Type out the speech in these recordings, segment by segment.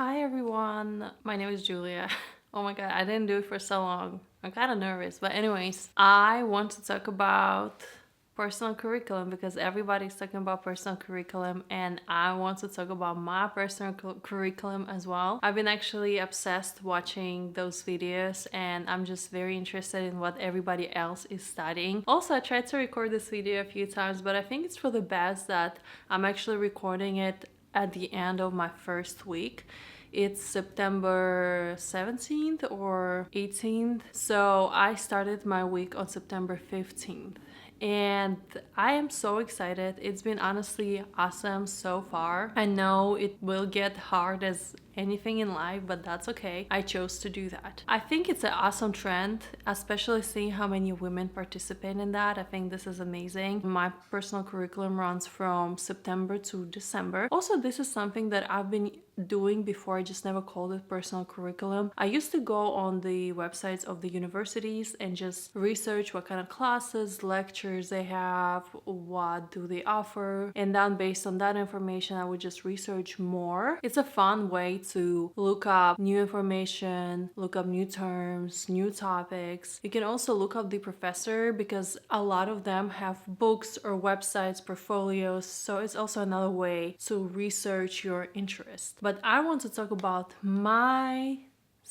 Hi everyone, my name is Julia. Oh my god, I didn't do it for so long. I'm kind of nervous, but anyways, I want to talk about personal curriculum because everybody's talking about personal curriculum and I want to talk about my personal curriculum as well. I've been actually obsessed watching those videos and I'm just very interested in what everybody else is studying. Also, I tried to record this video a few times, but I think it's for the best that I'm actually recording it at the end of my first week. It's September 17th or 18th. So I started my week on September 15th. And I am so excited. It's been honestly awesome so far. I know it will get hard as anything in life, but that's okay. I chose to do that. I think it's an awesome trend, especially seeing how many women participate in that. I think this is amazing. My personal curriculum runs from September to December. Also, this is something that I've been doing before. I just never called it personal curriculum. I used to go on the websites of the universities and just research what kind of classes, lectures they have, what do they offer, and then based on that information I would just research more. It's a fun way to look up new information, look up new terms, new topics. You can also look up the professor because a lot of them have books or websites, portfolios, so it's also another way to research your interest. But I want to talk about my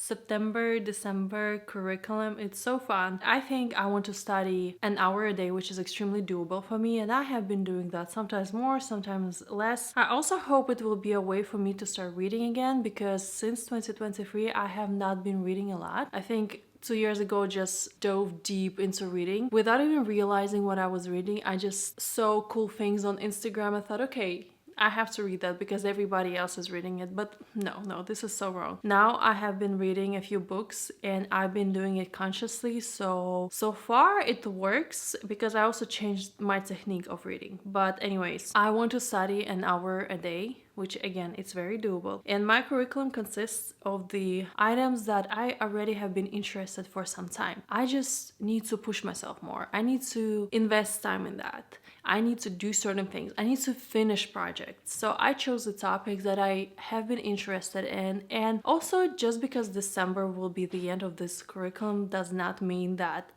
December curriculum. It's so fun. I think I want to study an hour a day, which is extremely doable for me, and I have been doing that, sometimes more, sometimes less. I also hope it will be a way for me to start reading again because since 2023 I have not been reading a lot. I think 2 years ago just dove deep into reading without even realizing what I was reading. I just saw cool things on Instagram. I thought, okay, I have to read that because everybody else is reading it. But no, this is so wrong. Now I have been reading a few books and I've been doing it consciously. So far it works because I also changed my technique of reading. But anyways, I want to study an hour a day, which again, it's very doable. And my curriculum consists of the items that I already have been interested for some time. I just need to push myself more. I need to invest time in that. I need to do certain things. I need to finish projects. So I chose the topics that I have been interested in. And also, just because December will be the end of this curriculum does not mean that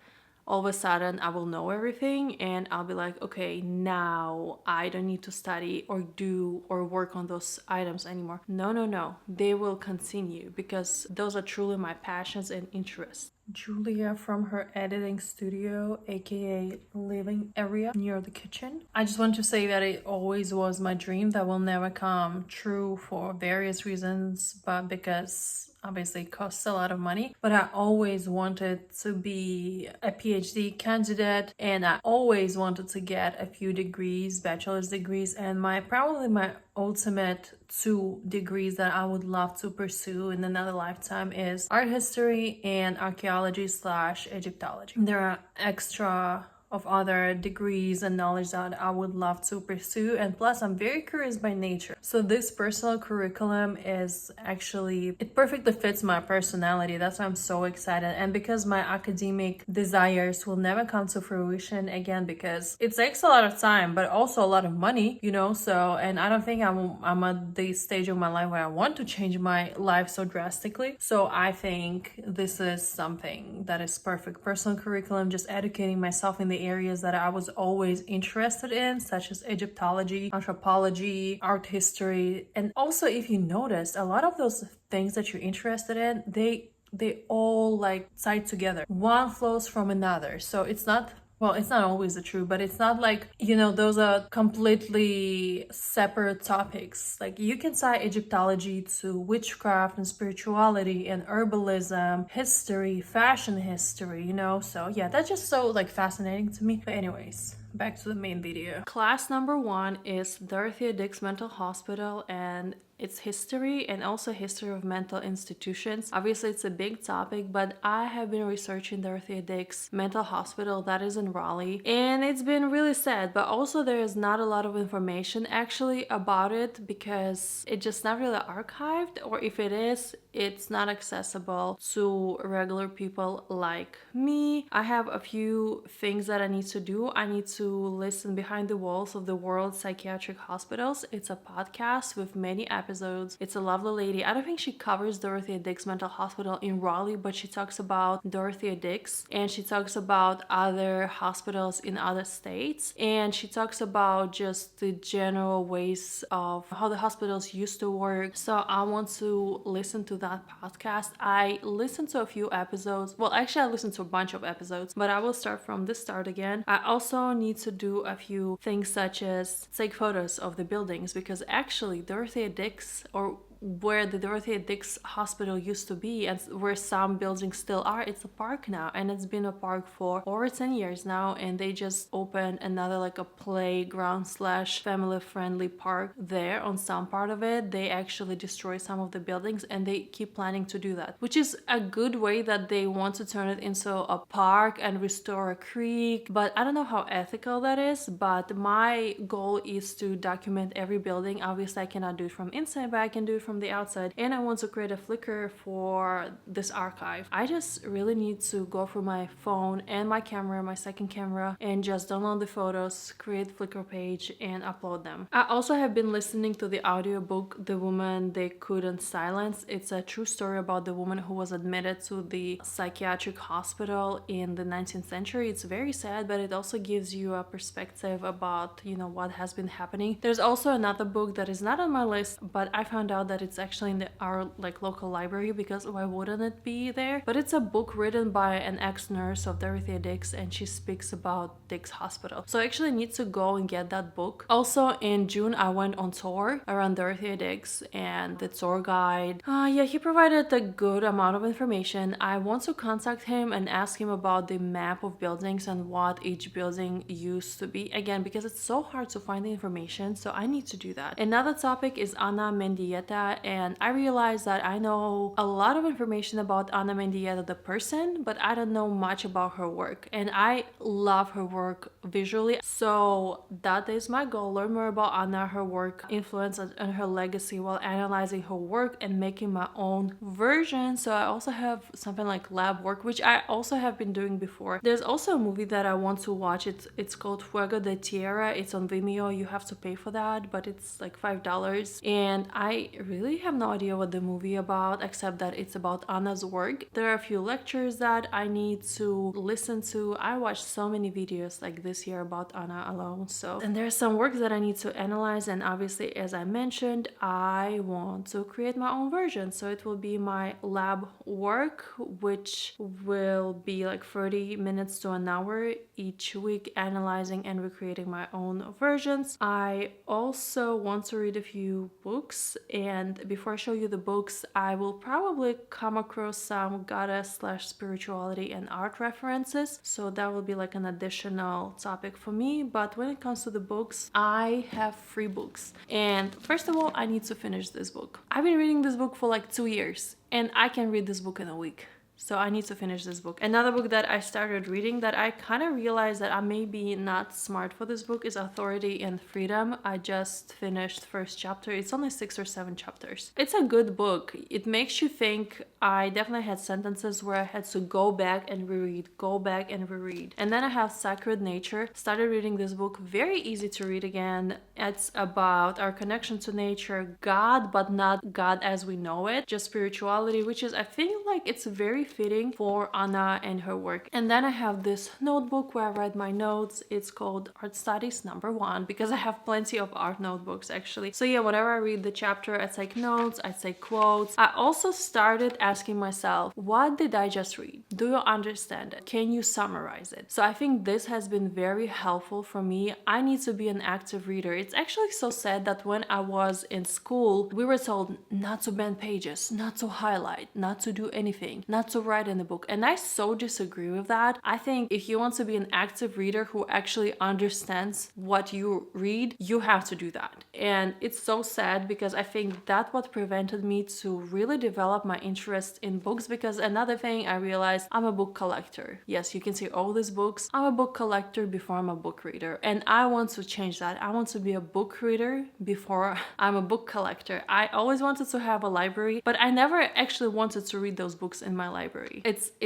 all of a sudden I will know everything and I'll be like, okay, now I don't need to study or do or work on those items anymore. No. They will continue because those are truly my passions and interests. Julia from her editing studio, aka living area near the kitchen. I just want to say that it always was my dream that will never come true for various reasons, but because obviously it costs a lot of money, but I always wanted to be a PhD candidate and I always wanted to get a few degrees, bachelor's degrees, and probably my ultimate 2 degrees that I would love to pursue in another lifetime is art history and archaeology/Egyptology. There are extra of other degrees and knowledge that I would love to pursue, and plus I'm very curious by nature. So this personal curriculum is actually, it perfectly fits my personality. That's why I'm so excited. And because my academic desires will never come to fruition again because it takes a lot of time but also a lot of money, so, and I don't think I'm at the stage of my life where I want to change my life so drastically. So I think this is something that is perfect. Personal curriculum, just educating myself in the areas that I was always interested in, such as Egyptology, anthropology, art history. And also, if you noticed, a lot of those things that you're interested in, they all like tie together. One flows from another. So it's not always the truth, but it's not like, those are completely separate topics. Like you can tie Egyptology to witchcraft and spirituality and herbalism, history, fashion history, So yeah, that's just so like fascinating to me. But anyways, back to the main video. Class number 1 is Dorothea Dix Mental Hospital and its history and also history of mental institutions. Obviously, it's a big topic, but I have been researching Dorothea Dix Mental Hospital that is in Raleigh, and it's been really sad, but also there is not a lot of information actually about it because it's just not really archived, or if it is, it's not accessible to regular people like me. I have a few things that I need to do. I need to listen behind the walls of the World Psychiatric Hospitals. It's a podcast with many episodes episodes. It's a lovely lady. I don't think she covers Dorothea Dix Mental Hospital in Raleigh, but she talks about Dorothea Dix, and she talks about other hospitals in other states, and she talks about just the general ways of how the hospitals used to work. So I want to listen to that podcast. I listened to a few episodes. Well, actually I listened to a bunch of episodes, but I will start from the start again. I also need to do a few things such as take photos of the buildings, because actually Dorothea Dix, or where the Dorothea Dix Hospital used to be and where some buildings still are, it's a park now, and it's been a park for over 10 years now, and they just opened another like a playground slash family friendly park there on some part of it. They actually destroy some of the buildings, and they keep planning to do that, which is a good way that they want to turn it into a park and restore a creek. But I don't know how ethical that is, but my goal is to document every building. Obviously I cannot do it from inside, but I can do it from the outside, and I want to create a Flickr for this archive. I just really need to go through my phone and my camera, my second camera, and just download the photos, create Flickr page, and upload them. I also have been listening to the audiobook The Woman They Couldn't Silence. It's a true story about the woman who was admitted to the psychiatric hospital in the 19th century. It's very sad, but it also gives you a perspective about, what has been happening. There's also another book that is not on my list, but I found out that it's actually in our local library, because why wouldn't it be there? But it's a book written by an ex-nurse of Dorothea Dix, and she speaks about Dix Hospital. So I actually need to go and get that book. Also in June I went on tour around Dorothea Dix, and the tour guide, he provided a good amount of information. I want to contact him and ask him about the map of buildings and what each building used to be, again, because it's so hard to find the information, so I need to do that. Another topic is Anna Mendieta, and I realized that I know a lot of information about Anna Mendieta the person, but I don't know much about her work, and I love her work visually. So that is my goal: learn more about Anna, her work, influence, and her legacy while analyzing her work and making my own version. So I also have something like lab work, which I also have been doing before. There's also a movie that I want to watch. It's called Fuego de Tierra. It's on Vimeo. You have to pay for that, but it's like $5, and I really have no idea what the movie about, except that it's about Anna's work. There are a few lectures that I need to listen to. I watched so many videos like this year about Anna alone. And there's some work that I need to analyze, and obviously, as I mentioned, I want to create my own version. So it will be my lab work, which will be like 30 minutes to an hour each week, analyzing and recreating my own versions. I also want to read a few books, and before I show you the books, I will probably come across some goddess/spirituality and art references, so that will be like an additional topic for me. But when it comes to the books, I have 3 books, and first of all, I need to finish this book. I've been reading this book for like 2 years, and I can read this book in a week. So I need to finish this book. Another book that I started reading that I kind of realized that I may be not smart for this book is Authority and Freedom. I just finished first chapter. It's only 6 or 7 chapters. It's a good book. It makes you think. I definitely had sentences where I had to go back and reread, go back and reread. And then I have Sacred Nature. Started reading this book. Very easy to read again. It's about our connection to nature, God, but not God as we know it, just spirituality, which is, I feel like it's very fitting for Anna and her work. And then I have this notebook where I write my notes. It's called Art Studies Number 1, because I have plenty of art notebooks actually. So yeah, whenever I read the chapter, I take notes, I take quotes. I also started asking myself, what did I just read? Do you understand it? Can you summarize it? So I think this has been very helpful for me. I need to be an active reader. It's actually so sad that when I was in school, we were told not to bend pages, not to highlight, not to do anything, not to write in the book. And I so disagree with that. I think if you want to be an active reader who actually understands what you read, you have to do that. And it's so sad, because I think that's what prevented me to really develop my interest in books. Because another thing I realized, I'm a book collector. Yes, you can see all these books. I'm a book collector before I'm a book reader. And I want to change that. I want to be a book reader before I'm a book collector. I always wanted to have a library, but I never actually wanted to read those books in my library. library.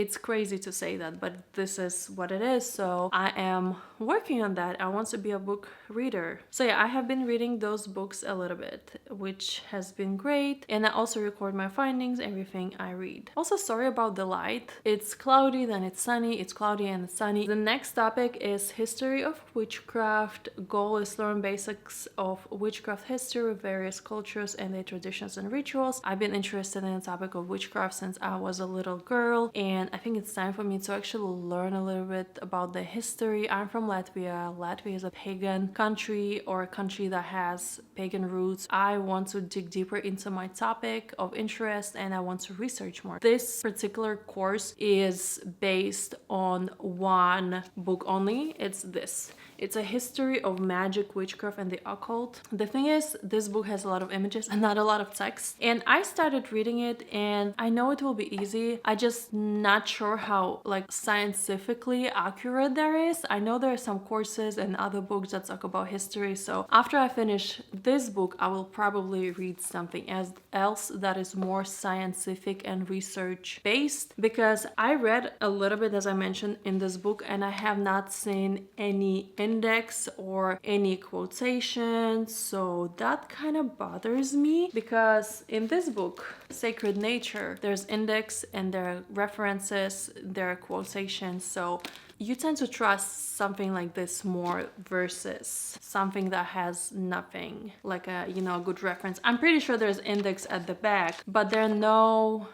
It's crazy to say that, but this is what it is. So I am working on that. I want to be a book reader. So yeah, I have been reading those books a little bit, which has been great. And I also record my findings, everything I read. Also, sorry about the light. It's cloudy, then it's sunny, it's cloudy and it's sunny. The next topic is history of witchcraft. Goal is learn basics of witchcraft history, various cultures and their traditions and rituals. I've been interested in the topic of witchcraft since I was a little girl, and I think it's time for me to actually learn a little bit about the history. I'm from Latvia. Latvia is a pagan country, or a country that has pagan roots. I want to dig deeper into my topic of interest and I want to research more. This particular course is based on one book only. It's this. It's a history of magic, witchcraft, and the occult. The thing is, this book has a lot of images and not a lot of text. And I started reading it and I know it will be easy. I just not sure how like scientifically accurate there is. I know there are some courses and other books that talk about history. So after I finish this book, I will probably read something else that is more scientific and research based, because I read a little bit, as I mentioned, in this book, and I have not seen any index or any quotations, so that kind of bothers me, because in this book, Sacred Nature, there's index and there are references, there are quotations, so you tend to trust something like this more versus something that has nothing, like a good reference. I'm pretty sure there's index at the back, but there are no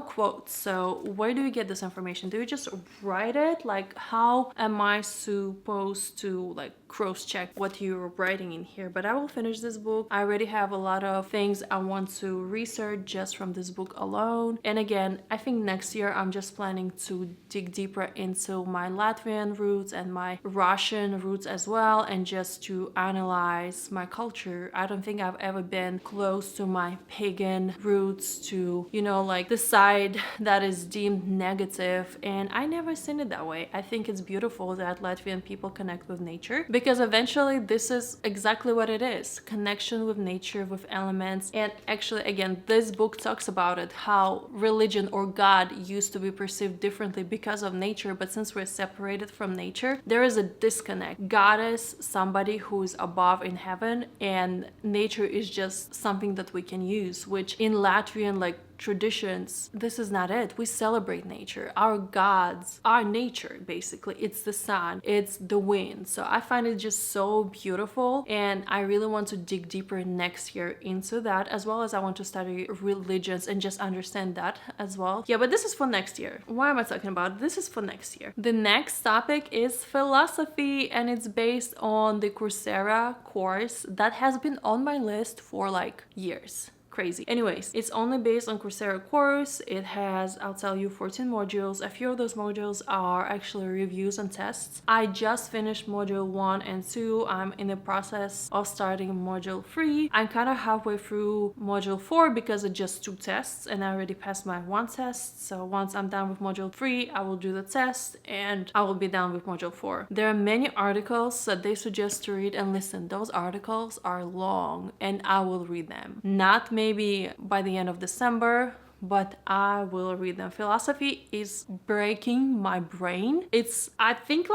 quotes. So where do you get this information? Do you just write it? Like, how am I supposed to like cross-check what you're writing in here? But I will finish this book. I already have a lot of things I want to research just from this book alone. And again, I think next year I'm just planning to dig deeper into my Latvian roots and my Russian roots as well, and just to analyze my culture. I don't think I've ever been close to my pagan roots, to like the side that is deemed negative, and I never seen it that way. I think it's beautiful that Latvian people connect with nature, because eventually this is exactly what it is: connection with nature, with elements. And actually, again, this book talks about it, how religion or God used to be perceived differently because of nature, but since we're separated from nature, there is a disconnect. God is somebody who is above in heaven, and nature is just something that we can use, which in Latvian like traditions, this is not it. We celebrate nature. Our gods are nature, basically. It's the sun, it's the wind. So I find it just so beautiful, and I really want to dig deeper next year into that, as well as I want to study religions and just understand that as well. Yeah, but this is for next year. Why am I talking about it? This is for next year. The next topic is philosophy, and it's based on the Coursera course that has been on my list for like years. Crazy. Anyways, it's only based on Coursera course. It has, I'll tell you, 14 modules. A few of those modules are actually reviews and tests. I just finished module 1 and 2. I'm in the process of starting module 3. I'm kind of halfway through module 4 because it's just 2 tests and I already passed my 1 test. So once I'm done with module 3, I will do the test and I will be done with module 4. There are many articles that they suggest to read, and listen, those articles are long and I will read them. Not maybe by the end of December, but I will read them. Philosophy is breaking my brain. I think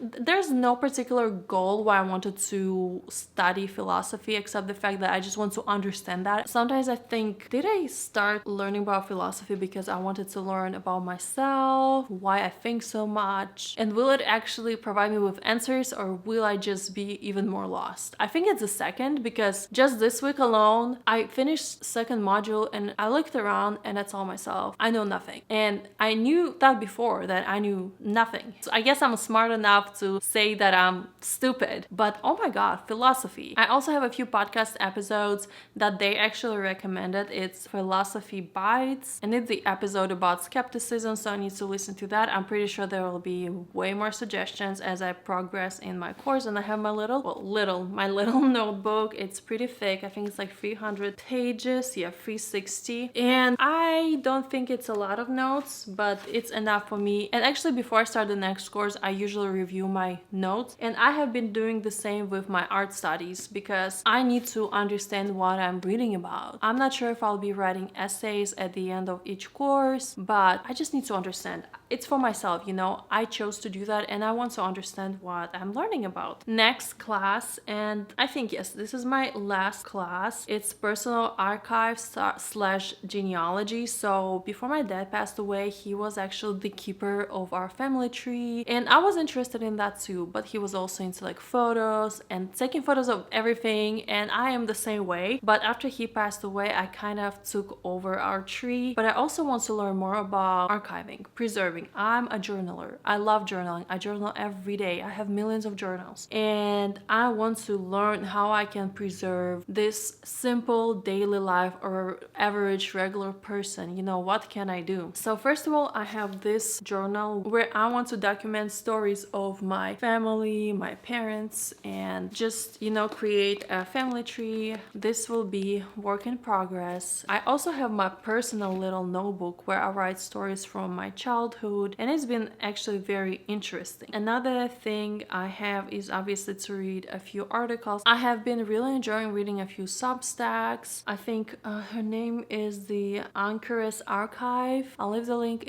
there's no particular goal why I wanted to study philosophy except the fact that I just want to understand that. Sometimes I think, did I start learning about philosophy because I wanted to learn about myself, why I think so much, and will it actually provide me with answers, or will I just be even more lost? I think it's the second, because just this week alone, I finished second module and I looked around and I told myself, I know nothing. And I knew that before, that I knew nothing. So I guess I'm smart enough to say that I'm stupid. But oh my god, philosophy. I also have a few podcast episodes that they actually recommended. It's Philosophy Bites, and it's the episode about skepticism, so I need to listen to that. I'm pretty sure there will be way more suggestions as I progress in my course. And I have my little notebook. It's pretty thick. I think it's like 300 pages. Yeah, 360. And sometimes. I don't think it's a lot of notes, but it's enough for me. And actually, before I start the next course, I usually review my notes, and I have been doing the same with my art studies because I need to understand what I'm reading about. I'm not sure if I'll be writing essays at the end of each course, but I just need to understand. It's for myself, you know, I chose to do that and I want to understand what I'm learning about. Next class, and I think, yes, this is my last class. It's personal archive slash genealogy. So before my dad passed away, he was actually the keeper of our family tree, and I was interested in that too, but he was also into like photos and taking photos of everything, and I am the same way. But after he passed away, I kind of took over our tree. But I also want to learn more about archiving, preserving. I'm a journaler. I love journaling. I journal every day. I have millions of journals, and I want to learn how I can preserve this simple daily life or average regular person. You know, what can I do? So first of all, I have this journal where I want to document stories of my family, my parents, and just, you know, create a family tree. This will be work in progress. I also have my personal little notebook where I write stories from my childhood, and it's been actually very interesting. Another thing I have is obviously to read a few articles. I have been really enjoying reading a few Substacks. I think her name is the 𝗙𝗢𝗟𝗟𝗢𝗪 Archive. I'll leave the link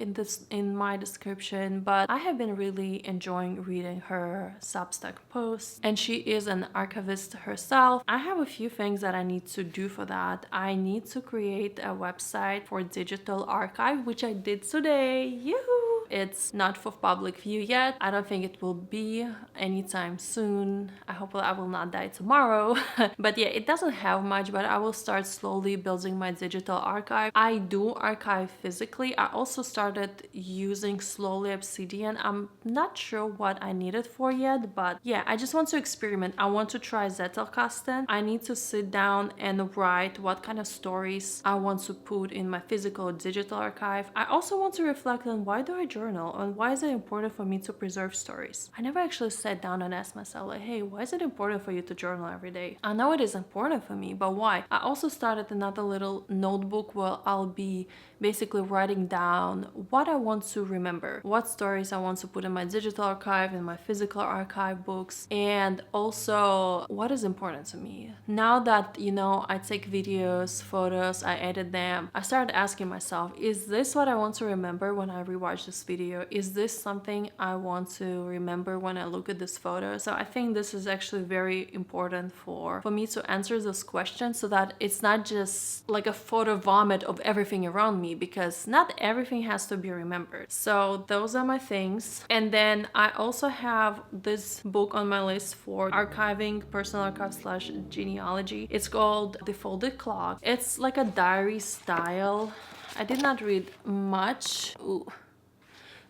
in my description, but I have been really enjoying reading her Substack posts, and she is an archivist herself. I have a few things that I need to do for that. I need to create a website for digital archive, which I did today. Yoo-hoo! It's not for public view yet. I don't think it will be anytime soon. I hope I will not die tomorrow. But yeah, it doesn't have much, but I will start slowly building my digital archive. I do archive physically. I also started using slowly Obsidian. I'm not sure what I need it for yet, but yeah, I just want to experiment. I want to try Zettelkasten. I need to sit down and write what kind of stories I want to put in my physical or digital archive. I also want to reflect on why do I journal and why is it important for me to preserve stories. I never actually sat down and asked myself like, hey, why is it important for you to journal every day? I know it is important for me, but why? I also started another little notebook where I'll be basically writing down what I want to remember, what stories I want to put in my digital archive, in my physical archive books, and also what is important to me. Now that, you know, I take videos, photos, I edit them, I started asking myself, is this what I want to remember when I rewatch this video? Is this something I want to remember when I look at this photo? So I think this is actually very important for me to answer those questions, so that it's not just like a photo vomit of everything around me, because not everything has to be remembered. So those are my things. And then I also have this book on my list for archiving, personal archive slash genealogy. It's called The Folded Clock. It's like a diary style. I did not read much. Ooh.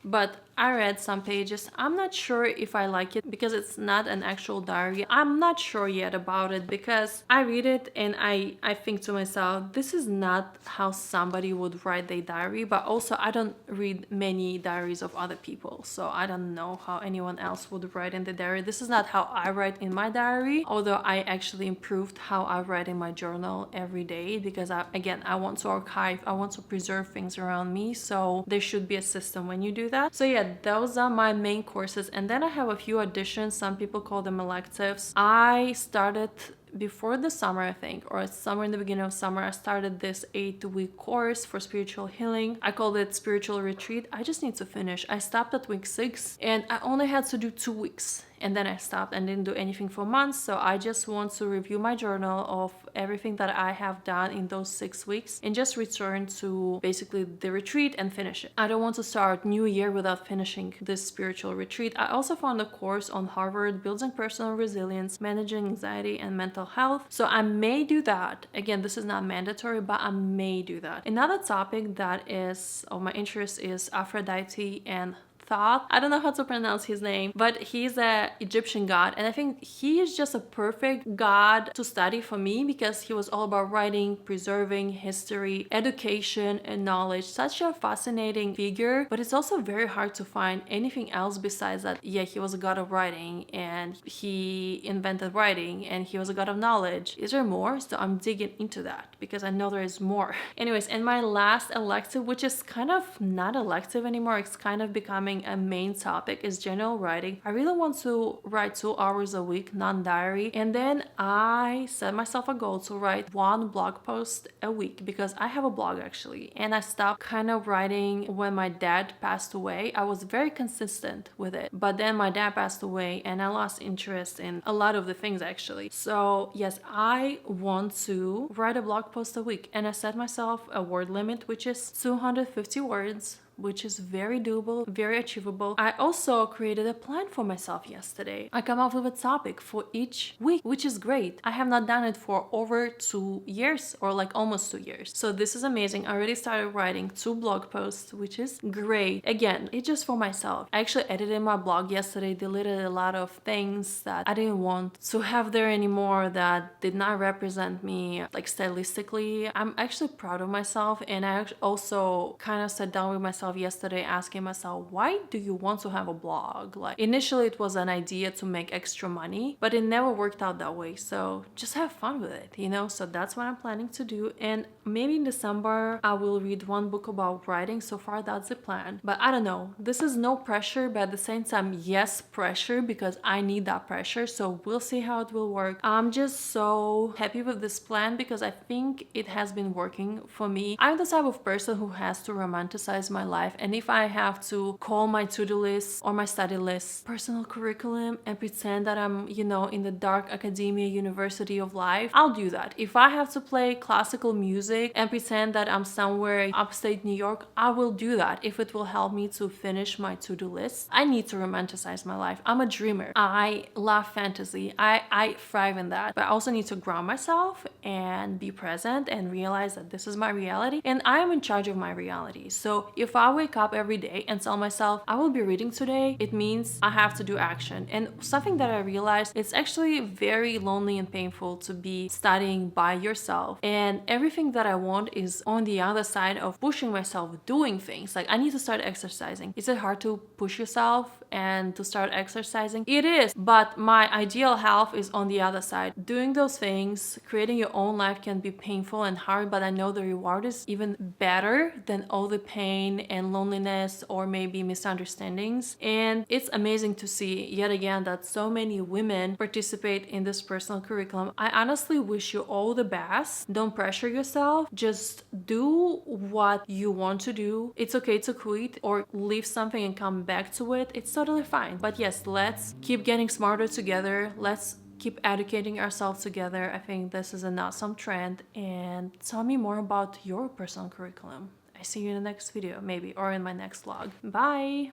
But I read some pages. I'm not sure if I like it because it's not an actual diary. I'm not sure yet about it because I read it and I think to myself, this is not how somebody would write their diary. But also I don't read many diaries of other people, so I don't know how anyone else would write in the diary. This is not how I write in my diary, although I actually improved how I write in my journal every day because I want to archive, I want to preserve things around me, so there should be a system when you do that. So yeah, those are my main courses, and then I have a few additions. Some people call them electives. I started before the summer, I think, or somewhere in the beginning of summer, I started this 8-week course for spiritual healing. I called it Spiritual Retreat. I just need to finish. I stopped at week 6 and I only had to do 2 weeks. And then I stopped and didn't do anything for months. So I just want to review my journal of everything that I have done in those 6 weeks and just return to basically the retreat and finish it. I don't want to start new year without finishing this spiritual retreat. I also found a course on Harvard, Building Personal Resilience, Managing Anxiety and Mental Health. So I may do that. Again, this is not mandatory, but I may do that. Another topic that is of my interest is Aphrodite and Thoth. I don't know how to pronounce his name, but he's a Egyptian god, and I think he is just a perfect god to study for me because he was all about writing, preserving history, education, and knowledge. Such a fascinating figure, but it's also very hard to find anything else besides that. Yeah, he was a god of writing, and he invented writing, and he was a god of knowledge. Is there more? So I'm digging into that because I know there is more. Anyways, and my last elective, which is kind of not elective anymore, it's kind of becoming a main topic, is general writing. I really want to write 2 hours a week, non-diary, and then I set myself a goal to write 1 blog post a week because I have a blog actually, and I stopped kind of writing when my dad passed away. I was very consistent with it, but then my dad passed away and I lost interest in a lot of the things actually. So yes, I want to write a blog post a week, and I set myself a word limit, which is 250 words, which is very doable, very achievable. I also created a plan for myself yesterday. I come up with a topic for each week, which is great. I have not done it for over 2 years, or like almost 2 years. So this is amazing. I already started writing 2 blog posts, which is great. Again, it's just for myself. I actually edited my blog yesterday, deleted a lot of things that I didn't want to have there anymore, that did not represent me like stylistically. I'm actually proud of myself, and I also kind of sat down with myself yesterday asking myself, why do you want to have a blog? Like initially it was an idea to make extra money, but it never worked out that way. So just have fun with it, you know? So that's what I'm planning to do. And maybe in December I will read 1 book about writing. So far that's the plan, but I don't know. This is no pressure, but at the same time, yes, pressure, because I need that pressure. So we'll see how it will work. I'm just so happy with this plan because I think it has been working for me. I'm the type of person who has to romanticize my life, and if I have to call my to-do list or my study list personal curriculum and pretend that I'm, you know, in the dark academia university of life, I'll do that. If I have to play classical music and pretend that I'm somewhere in upstate New York, I will do that if it will help me to finish my to-do list. I need to romanticize my life. I'm a dreamer. I love fantasy. I thrive in that, but I also need to ground myself and be present and realize that this is my reality and I am in charge of my reality. So if I wake up every day and tell myself I will be reading today, it means I have to do action. And something that I realized, it's actually very lonely and painful to be studying by yourself, and everything that I want is on the other side of pushing myself doing things. Like I need to start exercising. Is it hard to push yourself and to start exercising? It is, but my ideal health is on the other side. Doing those things, creating your own life can be painful and hard, but I know the reward is even better than all the pain and loneliness or maybe misunderstandings. And it's amazing to see yet again that so many women participate in this personal curriculum. I honestly wish you all the best. Don't pressure yourself. Just do what you want to do. It's okay to quit or leave something and come back to it. It's totally fine. But yes, let's keep getting smarter together. Let's keep educating ourselves together. I think this is an awesome trend. And tell me more about your personal curriculum. I see you in the next video, maybe, or in my next vlog. Bye!